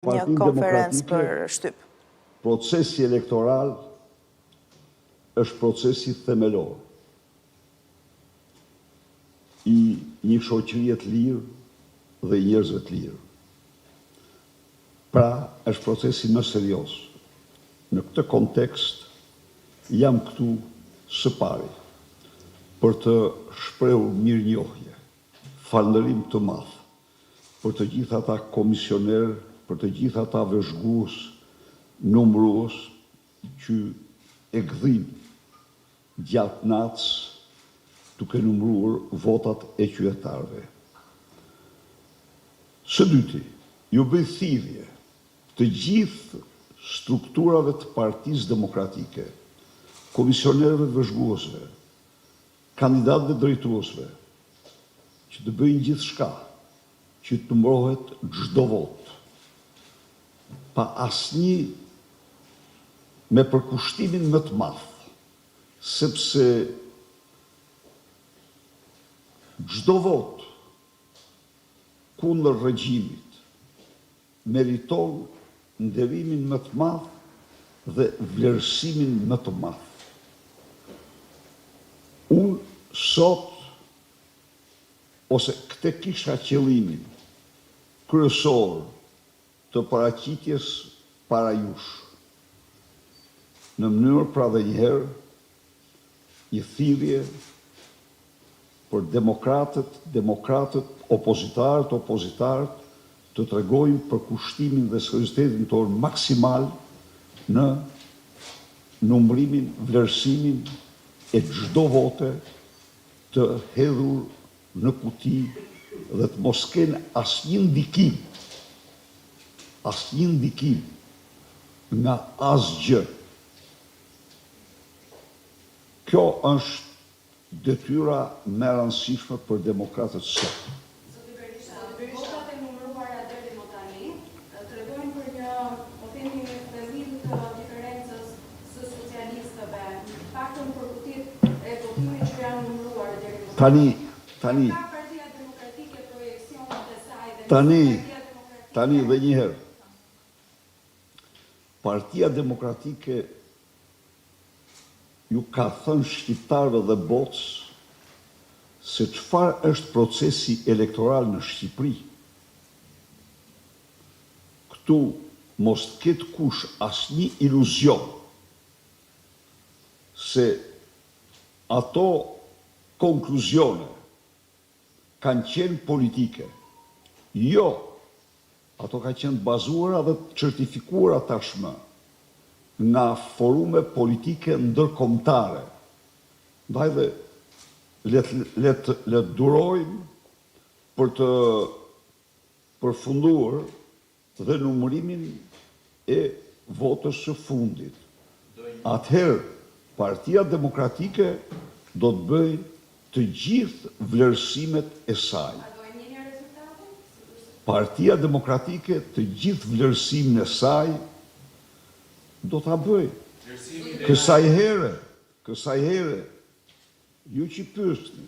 një konferencë për shtyp. Procesi elektoral është procesi themelor i një shoqërie të lirë dhe i njerëzve të lirë. Pra, është procesi më serioz. Në këtë kontekst, jam këtu së pari për të shprehur mirënjohje, falënderim të madh për të gjithë ata komisionerë, për të gjithë ata vëzhgues, numërues që e gdhin gjatë natës duke numëruar votat e qytetarëve. Së dyti, ju bëj thirrje të gjithë strukturave të Partisë Demokratike, komisionerëve vëzhguesve, kandidatëve drejtuesve, që të bëjnë gjithçka që të numërohet çdo vot, pa asnjë me përkushtimin më të madh, sepse çdo vot kundër regjimit meriton nderimin më të madh dhe vlerësimin më të madh. Unë sot, ose këtë kisha qëllimin kryesor të paraqitjes para jush, në mënyrë pra dhe njëherë i thirrje për demokratët, opozitarët, të tregojnë për kushtimin dhe seriozitetin tonë maksimal në numërimin, vlerësimin e çdo vote të hedhur në kuti dhe të mos kenë asnjë ndikim nga asgjë. Kjo është detyra më e rëndësishme për demokratët sot. Votat e numëruara deri më tani tregojnë për një, po themi, themellim të diferencës së socialistëve, paktën për kutit e votimit që janë numëruar deri më tani. Tani. Ka Partia Demokratike projeksionet e saj dhe Tani dhe njëherë. Partia Demokratike ju ka thënë shqiptarëve dhe botës se çfarë është procesi elektoral në Shqipëri. Këtu mos ketë kush asnjë iluzion se ato konkluzione kanë qenë politike. Jo, ato ka qenë bazuara dhe certifikuara tashmë nga forume politike ndërkombëtare. Ndaj dhe le durojmë për të përfunduar dhe numërimin e votës së fundit. Atëherë, Partia Demokratike do të bëjë të gjithë vlerësimet e saj. Partia Demokratike të gjithë vlerësimin e saj do ta bëj. Kësaj here, ju që pyesni,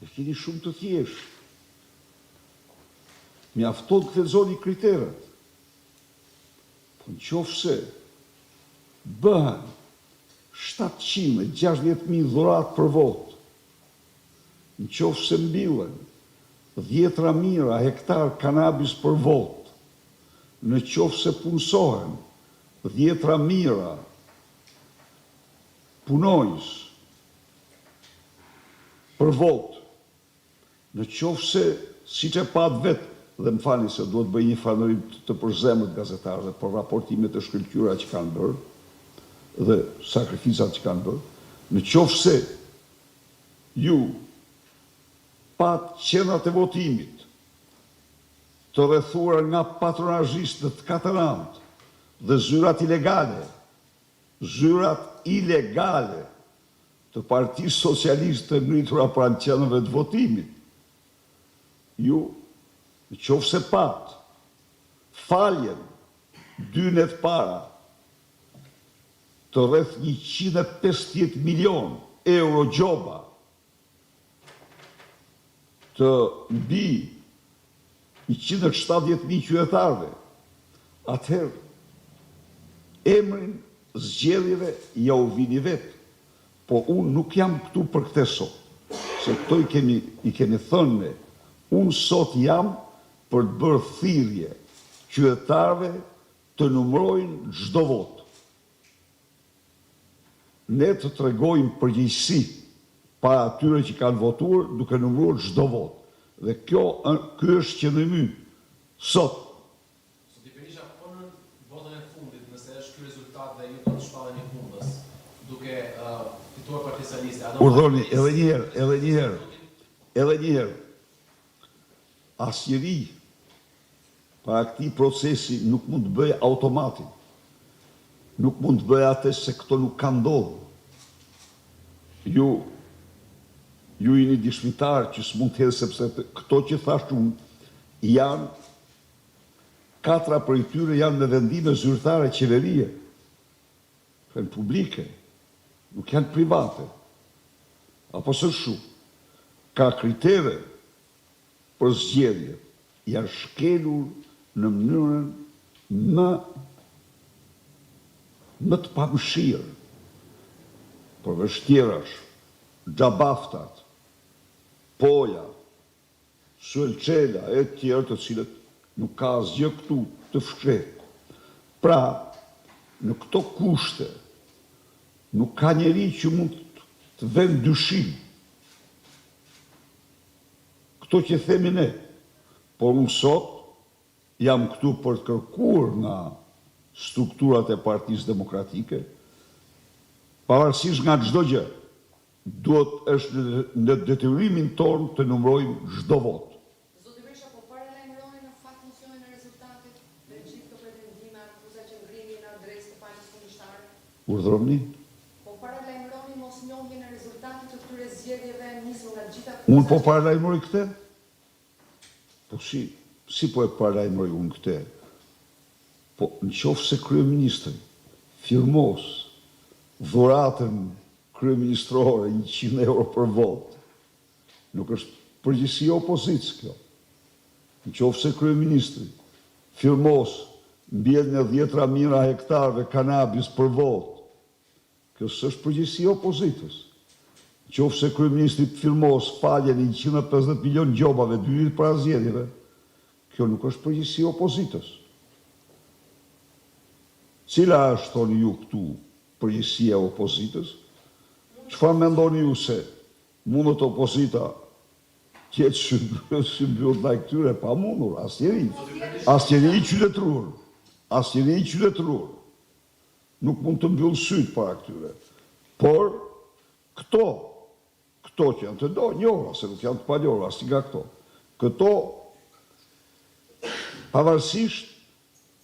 e keni shumë të thjeshtë. Mjafton të lexoni kriteret. Po nëse bëhen 760.000 dhuratë për vot, nëse mbillen 10.000 hektar kanabis për vot, nëse punësohen 10.000 punojës për vot, nëse, siç e pat vetë, dhe më falni se duhet bëj një falënderim të përzemët gazetarëve për raportimet e shkëlqyera që kanë bërë dhe sakrificat që kanë bërë, nëse ju pat qendrat e votimit të rrethuara nga patronazhistët të Katarant dhe zyrat ilegale të Partisë Socialiste të ngritura pranë qendrave të votimit, ju nëse pat faljen 2 net para të rreth 150 milion euro gjoba të mbi 170.000 qytetarëve. Atëherë, emrin zgjedhjeve ja u vini vetë, po unë nuk jam këtu për këtë sot, se këto i kemi thënë ne, unë sot jam për të bërë thirrje qytetarëve të numërojnë çdo votë. Ne të tregojmë përgjegjësi para atyre që kanë votuar duke numëruar çdo votë. Dhe ky është qëndrimi sot. Zoti Berisha, po në votën e fundit, nëse është ky rezultat dhe ju do të shpalleni fundës, duke fituar Partia Socialiste. Urdhëroni edhe një herë. Asnjëri para këtij procesi nuk mund të bëjë automatin. Nuk mund të bëjë atë se këto nuk ka ndodhur. Ju jeni dëshmitar që s'mund të hedhë sepse këto që thash unë janë 4 prej tyre janë në vendime zyrtare qeverie, janë publike, nuk janë private. Apo së shumë, ka kritere për zgjedhje, janë shkelur në mënyrën më të pamëshirë, përveç Xhabaftat, Poja, Suelçela, e tjerë të cilët nuk ka asgjë këtu të fshehtë. Pra, në këto kushte, nuk ka njeri që mund të vend dyshim. Këto që themi ne, por unë sot jam këtu për të kërkuar nga strukturat e Partisë Demokratike, pavarësisht nga çdo gjë, duhet është në detyrimin tonë të numërojmë çdo votë. Zoti Berisha, po paralajmëroni në fakt funksionin e rezultatit me gjithë këto pretendime, akuza që ngrini në adresë të palës kundërshtare? Urdhëroni? Po paralajmëroni mosnjohjen e rezultatit të këtyre zgjedhjeve nisur nga gjitha Unë po paralajmëroj këtë? Po si po e paralajmëroj unë këtë? Po në qoftë se kryeministri firmos dhuratën kryeministrore 100 euro për votë, nuk është përgjegjësi e opozitës kjo. Në qoftë se kryeministri firmos mbjelljen e 10.000 hektarëve kanabis për votë, kjo s'është përgjegjësi e opozitës. Në qoftë se kryeministri firmos faljen e 150 milion gjobave 2 vite para zgjedhjeve, kjo nuk është përgjegjësi e opozitës. Cila është, thoni ju këtu, përgjegjësia e opozitës? Çfarë mendoni ju se mundet opozita tjetë shëmbyllë ndaj këtyre? Pa mundur, asnjëri i qytetëror nuk mund të mbyllë syt para këtyre. Por këto që janë të njohura, se nuk janë të panjohura, as nga këto pavarësisht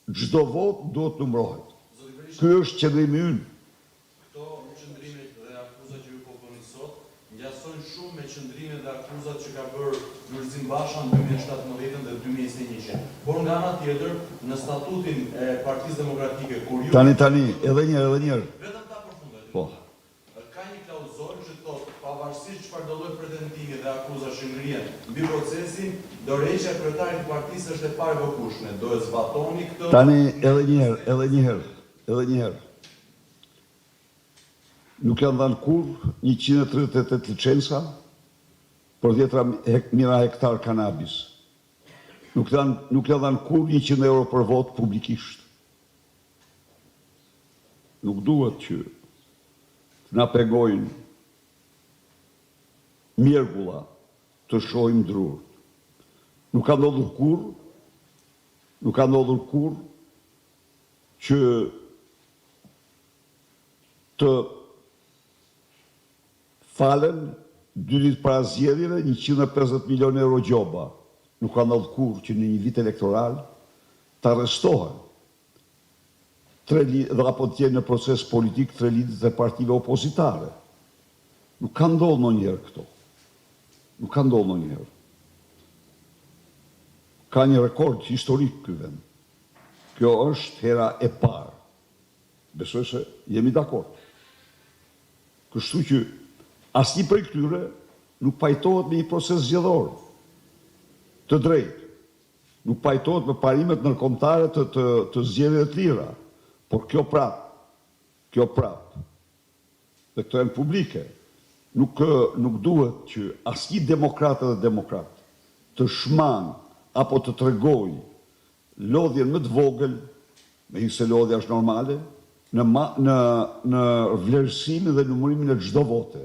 çdo votë duhet numërohet. Ky është qëndrimi ynë. Këto qëndrimet dhe akuzat që ju po bëni sot ngjasojnë shumë me qëndrimet dhe akuzat që ka bërë Lulzim Basha në 2017 dhe 2021. Por nga ana tjetër, në statutin e Partisë Demokratike kur ju Tani, edhe një herë. Vetëm ta përfundoj. Po. Ka një klauzol që thotë pavarësisht çfarë do lloj pretendimi dhe akuzash që ngrihen mbi procesin, dorëheqja e kryetarit të partisë është e parevokueshme. Do e zbatoni këtë. Tani edhe një herë. Nuk janë dhënë kur 138 licenca për 10.000 hektar kanabis. Nuk janë dhënë kur 100 euro për votë publikisht. Nuk duhet që të na pegojnë mjergulla të shohim drurët. Nuk ka ndodhur kur që të falen 2 ditë para zgjedhjeve 150 milion euro gjoba. Nuk ka ndodhur kur që në një vit elektoral të arrestohen dhe apo të jenë në proces politik 3 lidhjet e partive opozitare. Nuk ka ndodhur ndonjëherë këto. Nuk ka ndodhur ndonjëherë. Ka një rekord historik ky vend. Kjo është hera e parë. Besoj se jemi dakord. Kështu që asnjë prej këtyre nuk pajtohet me një proces zgjedhor të drejtë. nuk pajtohet me parimet ndërkombëtare të zgjedhjeve të lira, por kjo prap, dhe këto janë publike, nuk duhet që asnjë demokrat edhe demokrat të shman apo të tregoj lodhjen më të vogël, megjithëse lodhja është normale, në vlerësimin dhe numërimin e çdo vote.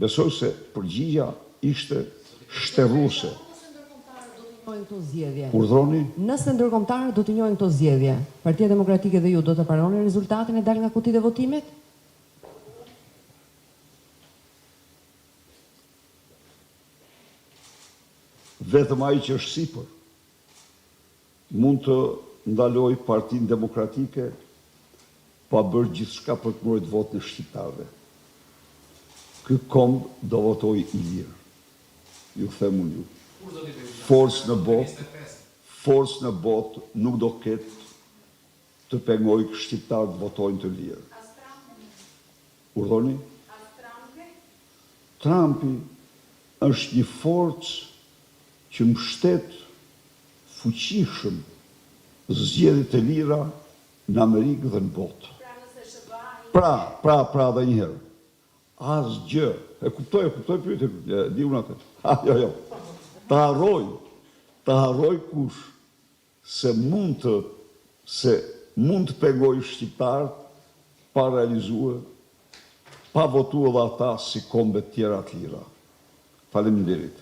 Besoj se përgjigja ishte shterruese. Urdhroni? Nëse ndërkombëtarët do të njohin këto zgjedhje, Partia Demokratike dhe ju do të paroni rezultatin e dalë nga kutitë e votimit? Vetëm ai që është sipër mund të ndaloj Partinë Demokratike pa bërë gjithçka për të mbrojtur votin e shqiptarëve. Ky komb do votoj i lirë. Ju them unë ju. Forcë në botë nuk do ketë të pengoj shqiptarët votojnë të lirë. Urdhoni? Trumpi është një forcë që mbështet fuqishëm zgjedhjet e lira në Amerikë dhe në botë. Pra dhe njëherë. Asgjë. E kuptoj pyetjen, di unë atë. Jo. Ta harroj kush se mund të pengoj shqiptarët pa realizuar, pa votuar dhe ata si kombe tjera të lira. Faleminderit.